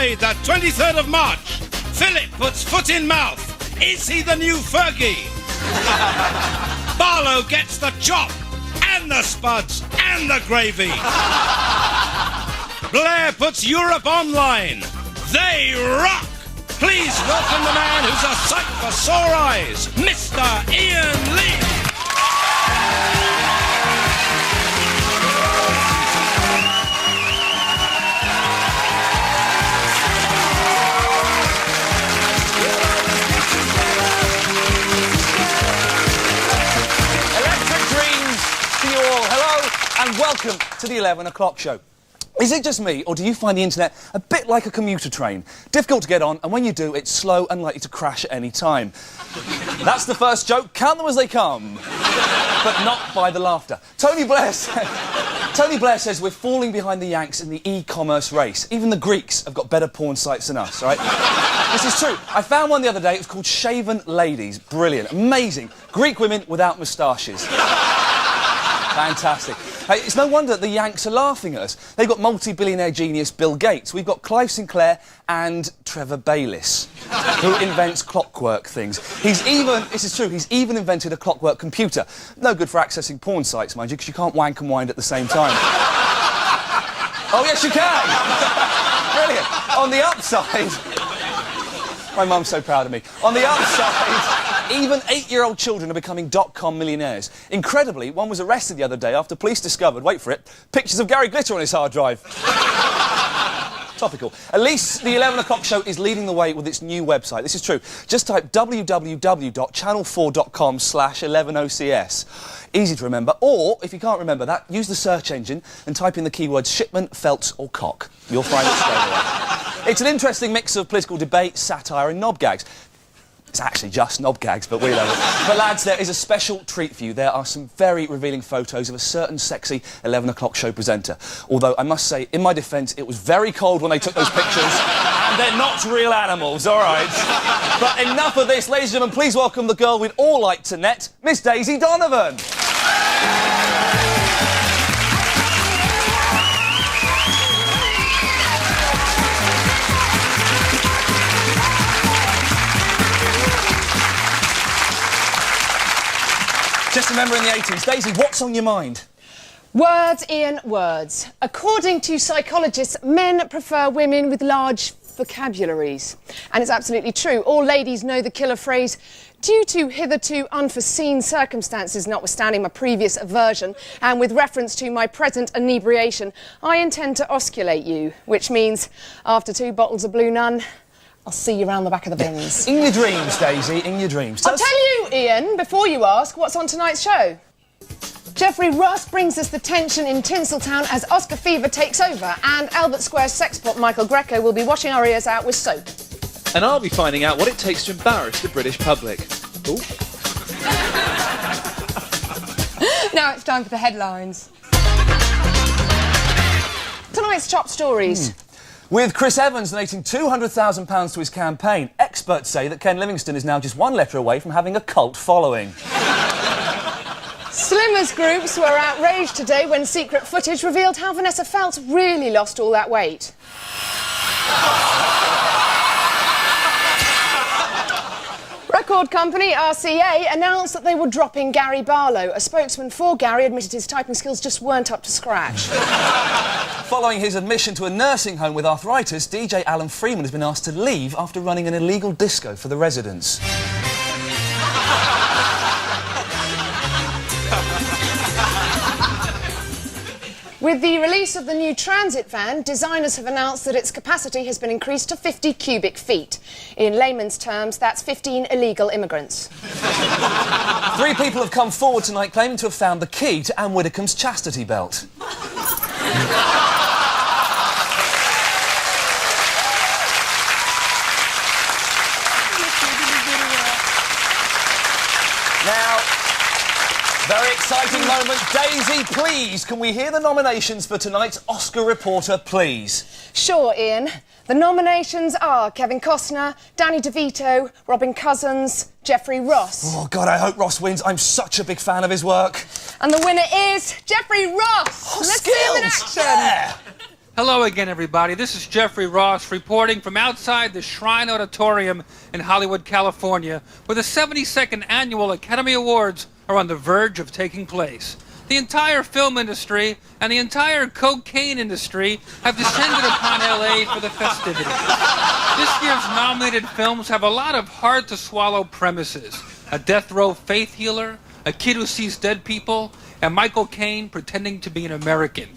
Sunday, the 23rd of March, Philip puts foot in mouth. Is he the new Fergie? Barlow gets the chop, and the spuds, and the gravy. Blair puts Europe online. They rock! Please welcome the man who's a sight for sore eyes, Mr. Ian Lee. Electric dreams to you all. Hello and welcome to the 11 o'clock show. Is it just me, or do you find the internet a bit like a commuter train? Difficult to get on, and when you do, it's slow and likely to crash at any time. That's the first joke. Count them as they come. But not by the laughter. Tony Blair says we're falling behind the Yanks in the e-commerce race. Even the Greeks have got better porn sites than us, right? This is true. I found one the other day. It was called Shaven Ladies. Brilliant. Amazing. Greek women without moustaches. Fantastic. Hey, it's no wonder the Yanks are laughing at us. They've got multi-billionaire genius Bill Gates. We've got Clive Sinclair and Trevor Bayliss, who invents clockwork things. This is true, he's even invented a clockwork computer. No good for accessing porn sites, mind you, because you can't wank and wind at the same time. Oh, yes, you can! Brilliant. On the upside... My mum's so proud of me. On the upside, even 8-year-old children are becoming .com millionaires. Incredibly, one was arrested the other day after police discovered, wait for it, pictures of Gary Glitter on his hard drive. Topical. At least the 11 o'clock show is leading the way with its new website. This is true. Just type www.channel4.com/11ocs. Easy to remember. Or, if you can't remember that, use the search engine and type in the keywords shipment, felts or cock. You'll find it straight away. It's an interesting mix of political debate, satire and knob gags. It's actually just knob gags, but we love it. But lads, there is a special treat for you. There are some very revealing photos of a certain sexy 11 o'clock show presenter. Although, I must say, in my defence, it was very cold when they took those pictures, and they're not real animals, all right? But enough of this, ladies and gentlemen, please welcome the girl we'd all like to net, Miss Daisy Donovan. Just remember in the 80s. Daisy, what's on your mind? Words, Ian, words. According to psychologists, men prefer women with large vocabularies. And it's absolutely true. All ladies know the killer phrase, due to hitherto unforeseen circumstances, notwithstanding my previous aversion, and with reference to my present inebriation, I intend to osculate you, which means, after 2 bottles of Blue Nun, I'll see you round the back of the bins. In your dreams, Daisy, in your dreams. I'll tell you, Ian, before you ask, what's on tonight's show? Geoffrey Ross brings us the tension in Tinseltown as Oscar fever takes over, and Albert Square's sexpot Michael Greco will be washing our ears out with soap. And I'll be finding out what it takes to embarrass the British public. Ooh. Now it's time for the headlines. Tonight's top stories. With Chris Evans donating £200,000 to his campaign, experts say that Ken Livingstone is now just 1 letter away from having a cult following. Slimmers groups were outraged today when secret footage revealed how Vanessa Feltz really lost all that weight. Record company RCA announced that they were dropping Gary Barlow. A spokesman for Gary admitted his typing skills just weren't up to scratch. Following his admission to a nursing home with arthritis, DJ Alan Freeman has been asked to leave after running an illegal disco for the residents. With the release of the new Transit van, designers have announced that its capacity has been increased to 50 cubic feet. In layman's terms, that's 15 illegal immigrants. 3 people have come forward tonight claiming to have found the key to Anne Widdecombe's chastity belt. Now, very exciting moment. Daisy, please, can we hear the nominations for tonight's Oscar Reporter, please? Sure, Ian. The nominations are Kevin Costner, Danny DeVito, Robin Cousins, Geoffrey Ross. Oh, God, I hope Ross wins. I'm such a big fan of his work. And the winner is Geoffrey Ross. Oh, Let's skills. see him in action. Yeah. Hello again, everybody. This is Jeffrey Ross reporting from outside the Shrine Auditorium in Hollywood, California, where the 72nd Annual Academy Awards are on the verge of taking place. The entire film industry and the entire cocaine industry have descended upon LA for the festivities. This year's nominated films have a lot of hard-to-swallow premises. A death row faith healer, a kid who sees dead people, and Michael Caine pretending to be an American.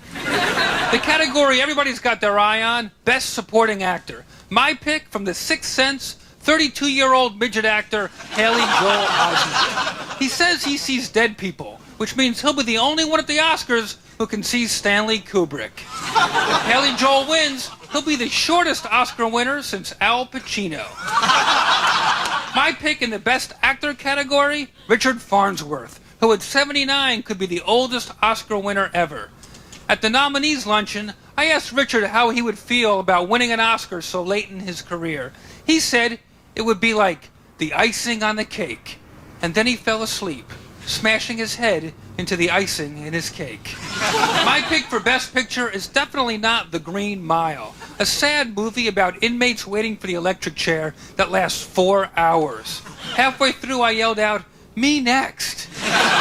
The category everybody's got their eye on, Best Supporting Actor. My pick from The Sixth Sense, 32-year-old midget actor Haley Joel Osment. He says he sees dead people, which means he'll be the only one at the Oscars who can see Stanley Kubrick. If Haley Joel wins, he'll be the shortest Oscar winner since Al Pacino. My pick in the Best Actor category, Richard Farnsworth, who at 79 could be the oldest Oscar winner ever. At the nominees luncheon, I asked Richard how he would feel about winning an Oscar so late in his career. He said it would be like the icing on the cake. And then he fell asleep, smashing his head into the icing in his cake. My pick for Best Picture is definitely not The Green Mile, a sad movie about inmates waiting for the electric chair that lasts 4 hours. Halfway through, I yelled out, "Me next."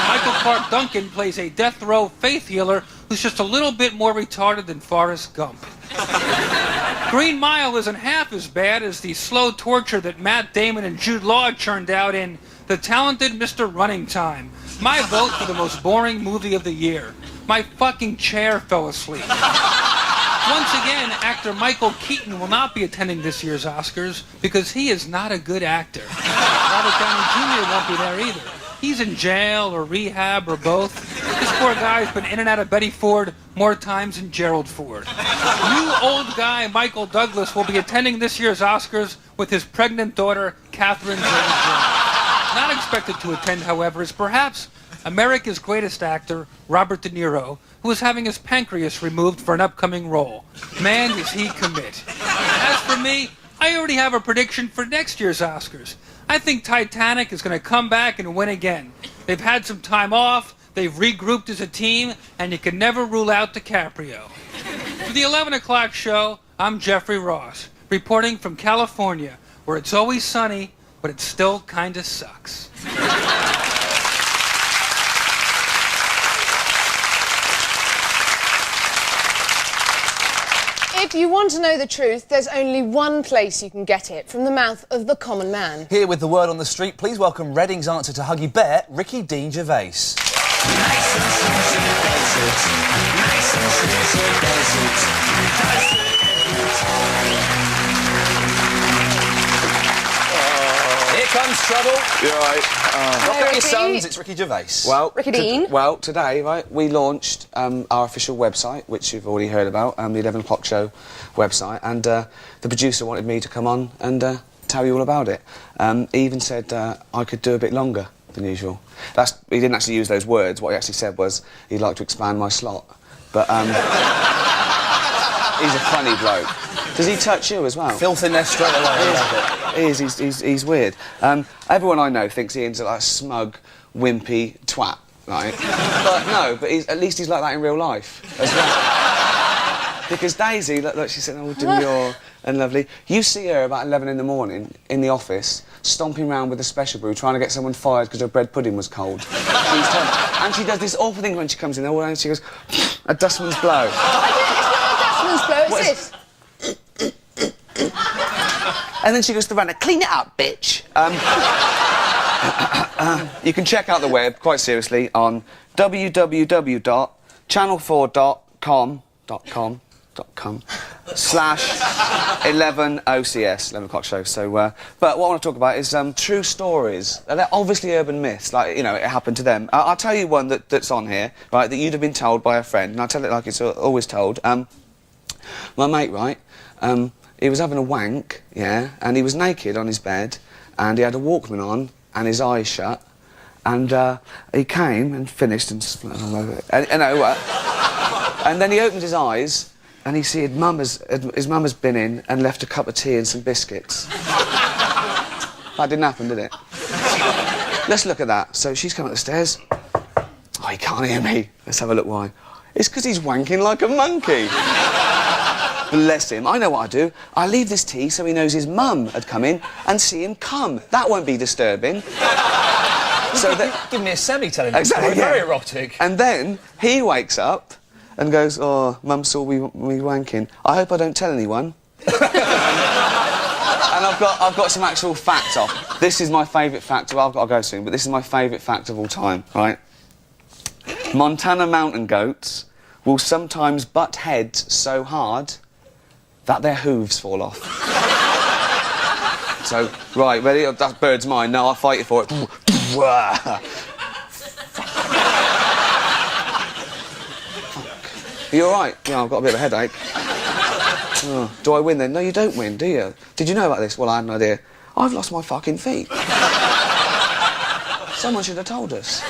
Michael Clark Duncan plays a death row faith healer who's just a little bit more retarded than Forrest Gump. Green Mile isn't half as bad as the slow torture that Matt Damon and Jude Law churned out in The Talented Mr. Running Time. My vote for the most boring movie of the year. My fucking chair fell asleep. Once again, actor Michael Keaton will not be attending this year's Oscars because he is not a good actor. Robert Downey Jr. won't be there either. He's in jail or rehab or both. This poor guy's been in and out of Betty Ford more times than Gerald Ford. New old guy Michael Douglas will be attending this year's Oscars with his pregnant daughter, Catherine Zeta-Jones. Not expected to attend, however, is perhaps America's greatest actor, Robert De Niro, who is having his pancreas removed for an upcoming role. Man, does he commit. As for me, I already have a prediction for next year's Oscars. I think Titanic is going to come back and win again. They've had some time off, they've regrouped as a team, and you can never rule out DiCaprio. For the 11 o'clock show, I'm Jeffrey Ross, reporting from California, where it's always sunny, but it still kinda sucks. If you want to know the truth, there's only one place you can get it, from the mouth of the common man. Here with the word on the street, please welcome Reading's answer to Huggy Bear, Ricky Dean Gervais. Here comes trouble. You're right. Look at Ricky. your sons, it's Ricky Gervais. Well, Ricky Dean. Well, today, right, we launched our official website, which you've already heard about, the 11 o'clock show website, and the producer wanted me to come on and tell you all about it. He even said I could do a bit longer than usual. He didn't actually use those words. What he actually said was he'd like to expand my slot. But he's a funny bloke. Does he touch you as well? Filth in there straight away. He's weird. Everyone I know thinks Ian's like a smug, wimpy twat, right? but at least he's like that in real life as well. Because Daisy, look, she's sitting all demure and lovely. You see her about 11 in the morning in the office, stomping around with a special brew, trying to get someone fired because her bread pudding was cold. And she does this awful thing when she comes in, and she goes, a dustman's blow. It's not a dustman's blow, it's this. And then she goes to the runner, clean it up, bitch. You can check out the web, quite seriously, on www.channel4.com/11OCS, 11 o'clock show. So, but what I want to talk about is true stories. They're obviously urban myths, like, you know, it happened to them. I'll tell you one that's on here, right, that you'd have been told by a friend, and I'll tell it like it's always told. My mate, right, he was having a wank, yeah, and he was naked on his bed, and he had a Walkman on, and his eyes shut, and he came and finished and splat all over it. And then he opened his eyes, and he see his mum has been in and left a cup of tea and some biscuits. That didn't happen, did it? Let's look at that. So she's come up the stairs. Oh, he can't hear me. Let's have a look why. It's because he's wanking like a monkey. Bless him. I know what I do. I leave this tea so he knows his mum had come in and see him come. That won't be disturbing. So that... Give me a semi telling me. Exactly, yeah. Very erotic. And then he wakes up and goes, oh, Mum saw me wanking. I hope I don't tell anyone. And I've got some actual facts off. This is my favourite fact. Well, I'll go soon, but this is my favourite fact of all time, right? Montana mountain goats will sometimes butt heads so hard that their hooves fall off. So, right, ready? That bird's mine. No, I'll fight you for it. Are you all right? Yeah, I've got a bit of a headache. Oh, do I win then? No, you don't win, do you? Did you know about this? Well, I had no idea. I've lost my fucking feet. Someone should have told us.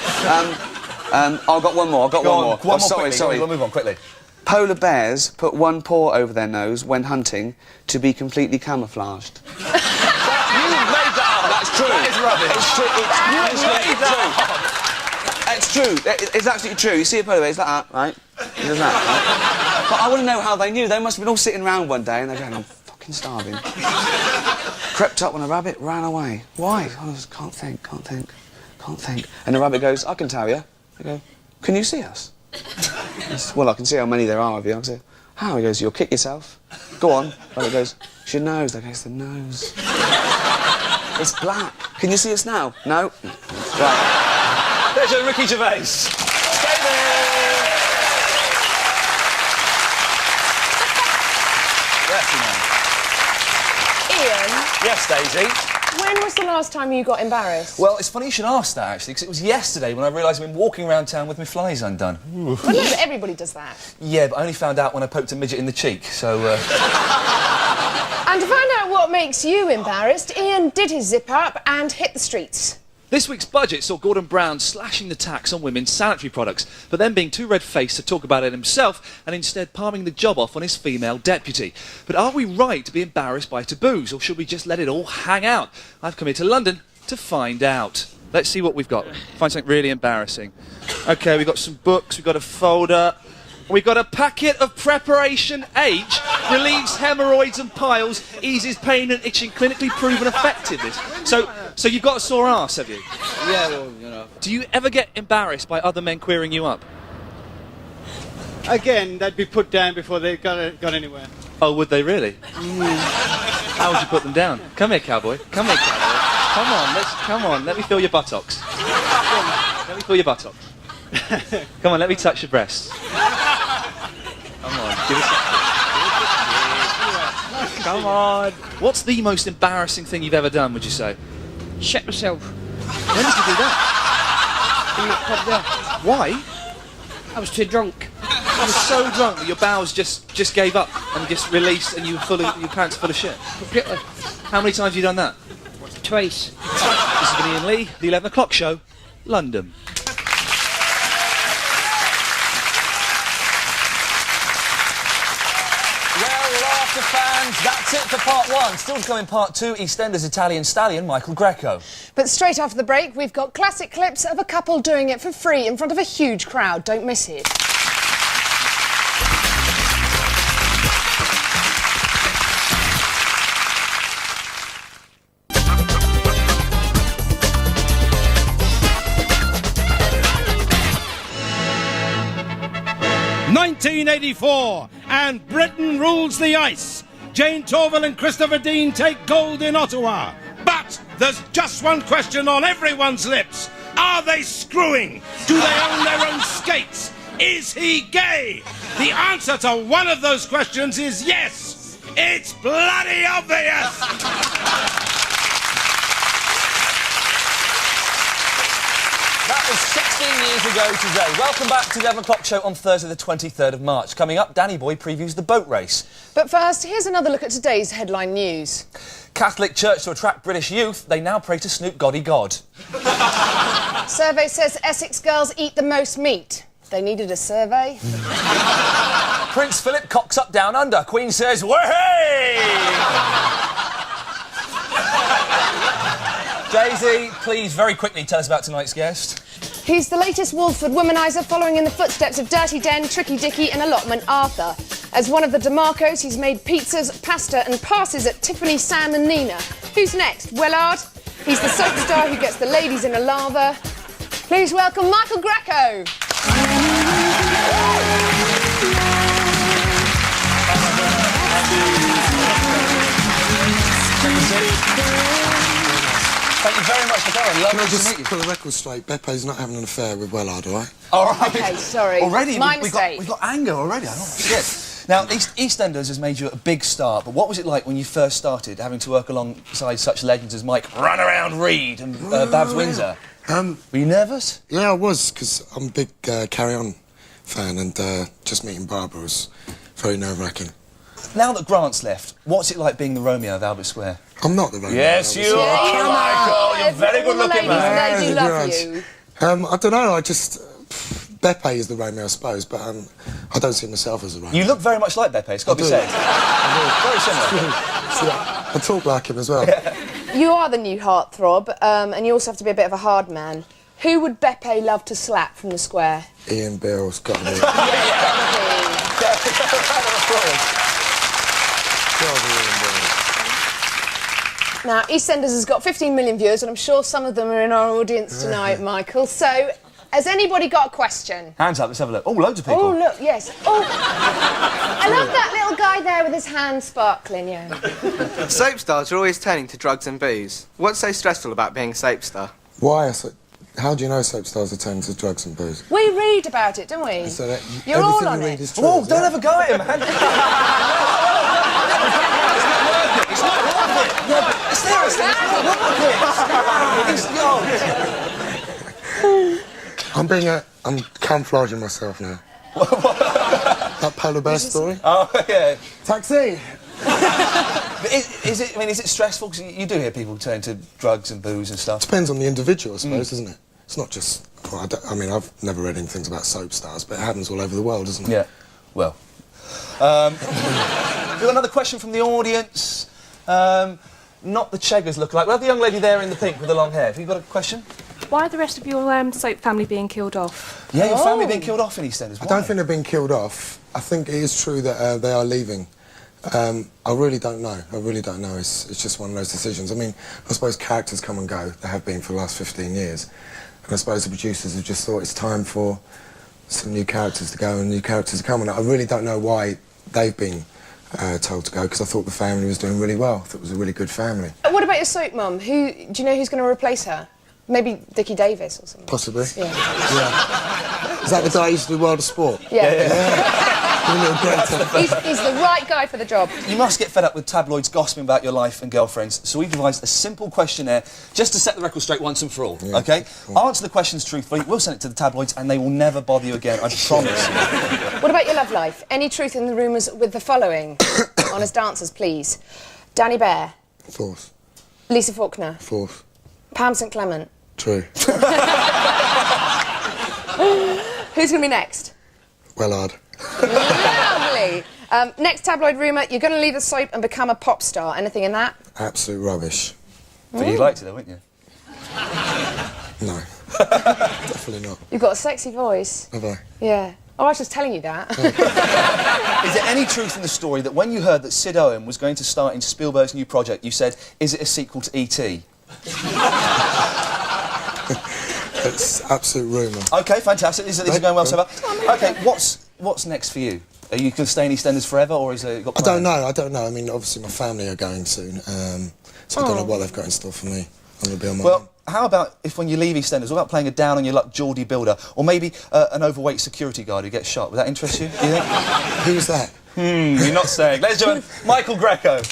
I've got one more. Sorry. We'll move on quickly. Polar bears put one paw over their nose when hunting to be completely camouflaged. You made that up. That's true. That is rubbish. It's true. It's true. It's absolutely true. You see a polar bear, it's like that, right? He does that, right? But I want to know how they knew. They must have been all sitting around one day and they're going, I'm fucking starving. Crept up when a rabbit ran away. Why? I just can't think. And the rabbit goes, I can tell you. I go, can you see us? Says, well, I can see how many there are of you. I say, how? He goes, you'll kick yourself. Go on. Rabbit goes, it's your nose. I go, it's the nose. It's black. Can you see us now? No. Right. There's a Ricky Gervais. Stay there. Yes, Ian? Yes, Daisy? When was the last time you got embarrassed? Well, it's funny you should ask that, actually, because it was yesterday when I realised I've been walking around town with my flies undone. Well, no, but everybody does that. Yeah, but I only found out when I poked a midget in the cheek, so... And to find out what makes you embarrassed, Ian did his zip up and hit the streets. This week's budget saw Gordon Brown slashing the tax on women's sanitary products, but then being too red-faced to talk about it himself and instead palming the job off on his female deputy. But are we right to be embarrassed by taboos, or should we just let it all hang out? I've come here to London to find out. Let's see what we've got. Find something really embarrassing. OK, we've got some books, we've got a folder, we've got a packet of Preparation H, relieves hemorrhoids and piles, eases pain and itching, clinically proven effectiveness. So you've got a sore arse, have you? Yeah, well, you know. Do you ever get embarrassed by other men queering you up? Again, they'd be put down before they got anywhere. Oh, would they really? How would you put them down? Come here, cowboy. Come here, cowboy. Come on, let me feel your buttocks. Let me feel your buttocks. Come on, let me touch your breasts. Come on, give us a kiss. Come on. What's the most embarrassing thing you've ever done, would you say? Shit myself. When did you do that? In that pub there. Why? I was too drunk. You were so drunk that your bowels just gave up and just released and your pants full of shit. Completely. How many times have you done that? Twice. This has been Ian Lee, the 11 o'clock show, London. Fans, that's it for part one. Still to come in part two, EastEnders Italian stallion Michael Greco. But straight after the break, we've got classic clips of a couple doing it for free in front of a huge crowd. Don't miss it. ...1984, and Britain rules the ice. Jane Torval and Christopher Dean take gold in Ottawa. But there's just one question on everyone's lips. Are they screwing? Do they own their own skates? Is he gay? The answer to one of those questions is yes. It's bloody obvious. That was 16 years ago today. Welcome back to the 11 o'clock show on Thursday the 23rd of March. Coming up, Danny Boy previews the boat race. But first, here's another look at today's headline news. Catholic Church to attract British youth, they now pray to Snoop Goddy God. Survey says Essex girls eat the most meat. They needed a survey. Prince Philip cocks up down under. Queen says, "Way!" Daisy, please, very quickly, tell us about tonight's guest. He's the latest Walford womaniser, following in the footsteps of Dirty Den, Tricky Dicky and Allotment Arthur. As one of the DeMarcos, he's made pizzas, pasta and passes at Tiffany, Sam and Nina. Who's next? Willard? He's the soap star who gets the ladies in a lather. Please welcome Michael Greco. Thank you very much for coming. Can I Lovely to just meet you. put the record straight? Bepe's not having an affair with Wellard, all right? All right. Okay, sorry. Already, My we've mistake. got anger already. Oh, shit. Now, EastEnders has made you a big star, but what was it like when you first started, having to work alongside such legends as Mike Runaround Reid and Babs Windsor? Were you nervous? Yeah, I was, because I'm a big Carry On fan, and just meeting Barbara was very nerve-wracking. Now that Grant's left, what's it like being the Romeo of Albert Square? I'm not the Romeo. Yes, you are, you Michael. You're very All the good-looking ladies, man. they do love you. I don't know, I just... Beppe is the Romeo, I suppose, but I don't see myself as a Romeo. You look very much like Beppe, it's got to be do. said. Very similar. See, I talk like him as well. You are the new heartthrob, and you also have to be a bit of a hard man. Who would Beppe love to slap from the square? Ian Bill's got to be... Now, EastEnders has got 15 million viewers, and I'm sure some of them are in our audience tonight, Michael. So, has anybody got a question? Hands up, let's have a look. Oh, loads of people. Oh, look, yes. Oh, I love that little guy there with his hand sparkling, yeah. Soap stars are always turning to drugs and booze. What's so stressful about being a soap star? Why? How do you know soap stars are turning to drugs and booze? We read about it, don't we? So that You're all everything on you it. read is true, Oh, is don't it? have a go at him, man. It's not worth it. Yeah, but seriously, it's not worth it. I'm camouflaging myself now. That polar bear story? Oh, yeah. Taxi! But is it stressful? Because you do hear people turn to drugs and booze and stuff. Depends on the individual, I suppose, doesn't it? It's not just... Well, I've never read anything about soap stars, but it happens all over the world, doesn't it? Yeah. Well. We've got another question from the audience. Not the Cheggers lookalike. We'll have the young lady there in the pink with the long hair. Have you got a question? Why are the rest of your soap family being killed off? Yeah, your family being killed off in EastEnders. I don't think they're being killed off. I think it is true that they are leaving. I really don't know. I really don't know. It's just one of those decisions. I mean, I suppose characters come and go. They have been for the last 15 years. And I suppose the producers have just thought it's time for some new characters to go and new characters to come. And I really don't know why they've been told to go, because I thought the family was doing really well. I thought it was a really good family. What about your soap mum? Do you know who's going to replace her? Maybe Dickie Davis or something? Possibly. Yeah. Is that the guy who used to do World of Sport? Yeah. He's the right guy for the job. You must get fed up with tabloids gossiping about your life and girlfriends, so we've devised a simple questionnaire just to set the record straight once and for all, OK? Cool. Answer the questions truthfully, we'll send it to the tabloids and they will never bother you again, I promise. What about your love life? Any truth in the rumours with the following? Honest answers, please. Danny Bear. False. Lisa Faulkner. False. Pam St Clement. True. Who's going to be next? Wellard. Lovely. Next tabloid rumour, you're going to leave the soap and become a pop star. Anything in that? Absolute rubbish. But you'd like to, though, wouldn't you? No. Definitely not. You've got a sexy voice. Have I? Yeah. Oh, I was just telling you that. Is there any truth in the story that when you heard that Sid Owen was going to start in Spielberg's new project, you said, is it a sequel to E.T.? It's absolute rumour. OK, fantastic. These are going well so far. OK, what's next for you? Are you going to stay in EastEnders forever, or is it got plans? I don't know. I mean, obviously my family are going soon, so I don't know what they've got in store for me. I'm going to be on my own. How about if when you leave EastEnders, what about playing a down-on-your-luck Geordie builder, or maybe an overweight security guard who gets shot? Would that interest you, do you think? Who's that? You're not saying. Ladies and gentlemen, Michael Greco.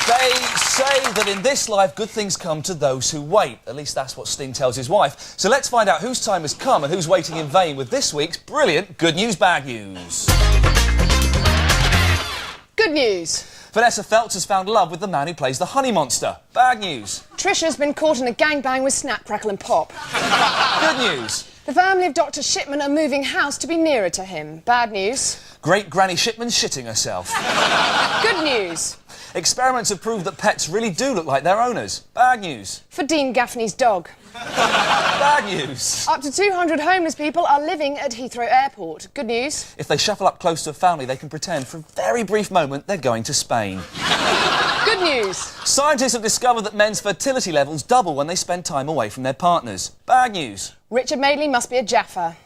They say that in this life, good things come to those who wait. At least that's what Sting tells his wife. So let's find out whose time has come and who's waiting in vain with this week's brilliant Good News, Bad News. Good news. Vanessa Feltz has found love with the man who plays the honey monster. Bad news. Trisha's been caught in a gangbang with Snap, Crackle and Pop. Good news. The family of Dr. Shipman are moving house to be nearer to him. Bad news. Great Granny Shipman's shitting herself. Good news. Experiments have proved that pets really do look like their owners. Bad news. For Dean Gaffney's dog. Bad news. Up to 200 homeless people are living at Heathrow Airport. Good news. If they shuffle up close to a family, they can pretend for a very brief moment they're going to Spain. Good news. Scientists have discovered that men's fertility levels double when they spend time away from their partners. Bad news. Richard Madeley must be a Jaffa.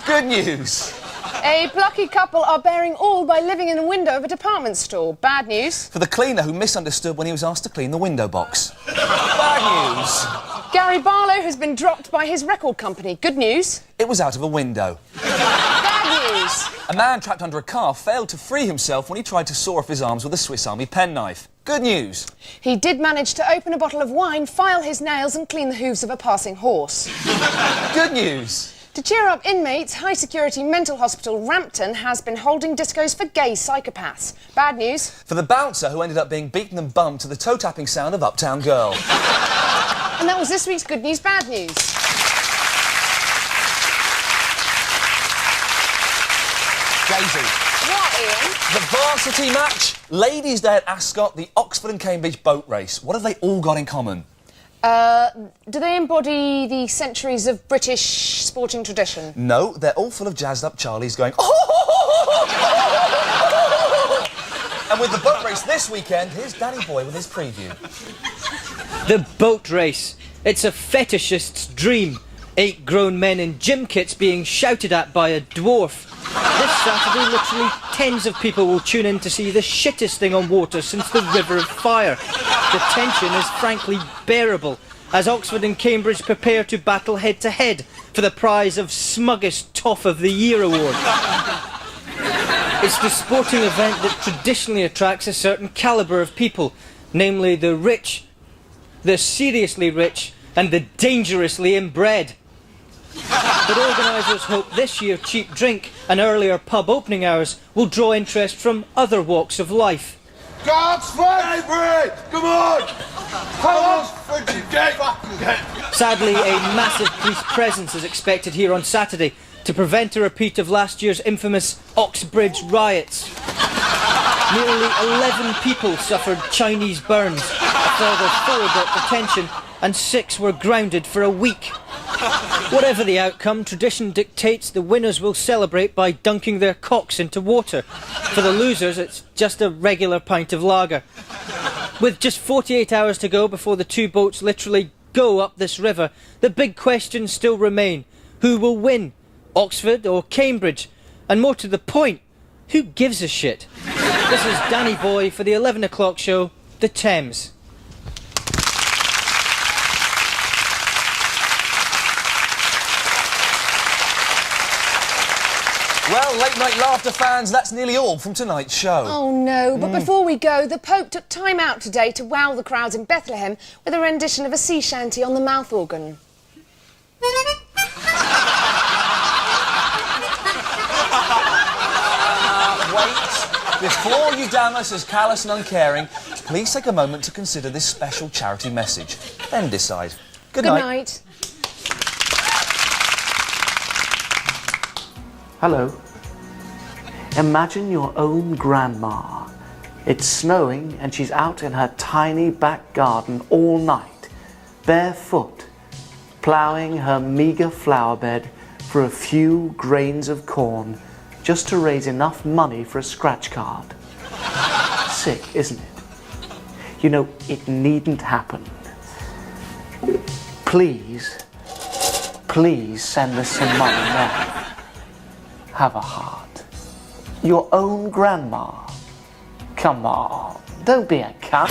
Good news. A plucky couple are bearing all by living in a window of a department store. Bad news. For the cleaner who misunderstood when he was asked to clean the window box. Bad news. Gary Barlow has been dropped by his record company. Good news. It was out of a window. Bad news. A man trapped under a car failed to free himself when he tried to saw off his arms with a Swiss Army penknife. Good news. He did manage to open a bottle of wine, file his nails and clean the hooves of a passing horse. Good news. To cheer up inmates, high-security mental hospital Rampton has been holding discos for gay psychopaths. Bad news. For the bouncer who ended up being beaten and bummed to the toe-tapping sound of Uptown Girl. And that was this week's Good News, Bad News. Daisy. What, Ian? The varsity match, Ladies' Day at Ascot, the Oxford and Cambridge boat race. What have they all got in common? Do they embody the centuries of British sporting tradition? No, they're all full of jazzed-up Charlies going... And with the boat race this weekend, here's Danny Boy with his preview. The boat race. It's a fetishist's dream. 8 grown men in gym kits being shouted at by a dwarf. This Saturday, literally tens of people will tune in to see the shittest thing on water since the River of Fire. The tension is frankly bearable as Oxford and Cambridge prepare to battle head-to-head for the prize of Smuggest Toff of the Year award. It's the sporting event that traditionally attracts a certain calibre of people, namely the rich, the seriously rich and the dangerously inbred. But organisers hope this year cheap drink and earlier pub opening hours will draw interest from other walks of life. God's favourite! Come on! Sadly, a massive police presence is expected here on Saturday to prevent a repeat of last year's infamous Oxbridge riots. Nearly 11 people suffered Chinese burns, a further 4 got detention and 6 were grounded for a week. Whatever the outcome, tradition dictates the winners will celebrate by dunking their cocks into water. For the losers, it's just a regular pint of lager. With just 48 hours to go before the 2 boats literally go up this river, the big questions still remain. Who will win? Oxford or Cambridge? And more to the point, who gives a shit? This is Danny Boy for the 11 o'clock show, The Thames. Well, Late Night Laughter fans, that's nearly all from tonight's show. Oh no, but before we go, the Pope took time out today to wow the crowds in Bethlehem with a rendition of a sea shanty on the mouth organ. Wait, before you damn us as callous and uncaring, please take a moment to consider this special charity message. Then decide. Good night. Hello. Imagine your own grandma. It's snowing and she's out in her tiny back garden all night, barefoot, ploughing her meagre flower bed for a few grains of corn just to raise enough money for a scratch card. Sick, isn't it? You know, it needn't happen. Please send us some money now. Have a heart. Your own grandma. Come on, don't be a cunt.